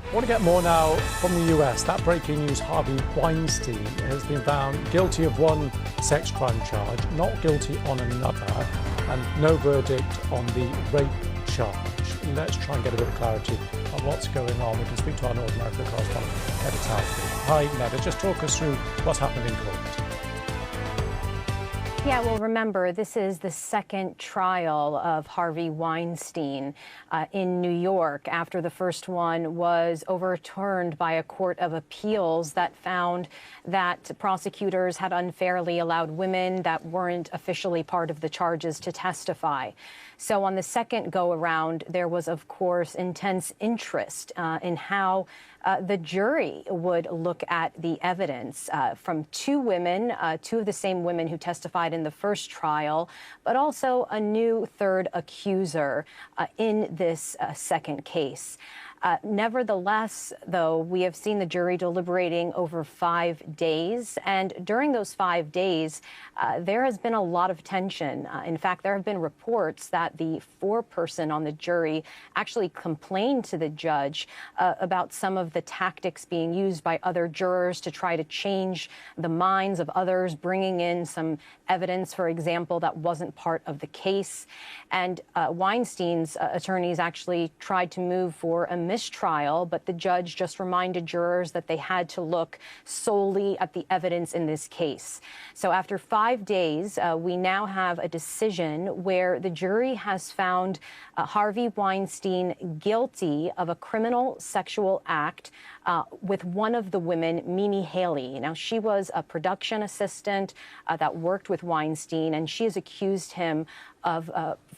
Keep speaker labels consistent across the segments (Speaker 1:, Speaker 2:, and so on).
Speaker 1: I want to get more now from the US. That breaking news: Harvey Weinstein has been found guilty of one sex crime charge, not guilty on another, and no verdict on the rape charge. Let's try and get a bit of clarity on what's going on. We can speak to our North America correspondent, Neda Townsend. Hi, Neda. Just talk us through what's happened in court.
Speaker 2: Yeah, well, remember, this is the second trial of Harvey Weinstein in New York after the first one was overturned by a court of appeals that found that prosecutors had unfairly allowed women that weren't officially part of the charges to testify. So on the second go-around, there was, of course, intense interest in how the jury would look at the evidence from two women, two of the same women who testified in the first trial, but also a new third accuser in this second case. Nevertheless, though, we have seen the jury deliberating over 5 days. And during those 5 days, there has been a lot of tension. In fact, there have been reports that the foreperson on the jury actually complained to the judge about some of the tactics being used by other jurors to try to change the minds of others, bringing in some evidence, for example, that wasn't part of the case. And Weinstein's attorneys actually tried to move for a mistrial, but the judge just reminded jurors that they had to look solely at the evidence in this case. So after 5 days, we now have a decision where the jury has found Harvey Weinstein guilty of a criminal sexual act with one of the women, Mimi Haley. Now, she was a production assistant that worked with Weinstein, and she has accused him of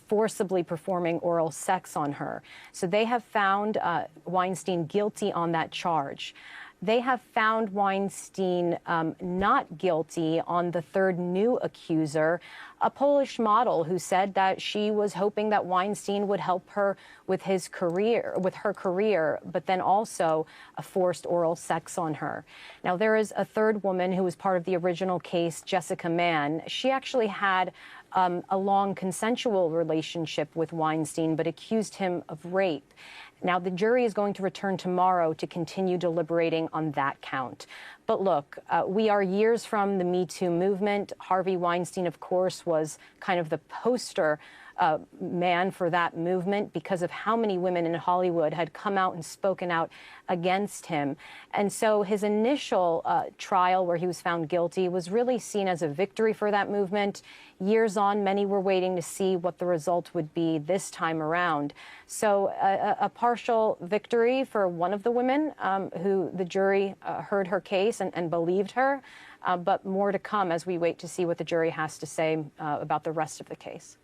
Speaker 2: forcibly performing oral sex on her. So they have found Weinstein guilty on that charge. They have found Weinstein not guilty on the third new accuser, a Polish model who said that she was hoping that Weinstein would help her with her career, but then also forced oral sex on her. Now, there is a third woman who was part of the original case, Jessica Mann. She actually had a long consensual relationship with Weinstein, but accused him of rape. Now, the jury is going to return tomorrow to continue deliberating on that count. But look, we are years from the Me Too movement. Harvey Weinstein, of course, was kind of the poster man for that movement because of how many women in Hollywood had come out and spoken out against him. And so his initial trial, where he was found guilty, was really seen as a victory for that movement. Years on, many were waiting to see what the result would be this time around. So a partial victory for one of the women who the jury heard her case and believed her, but more to come as we wait to see what the jury has to say about the rest of the case.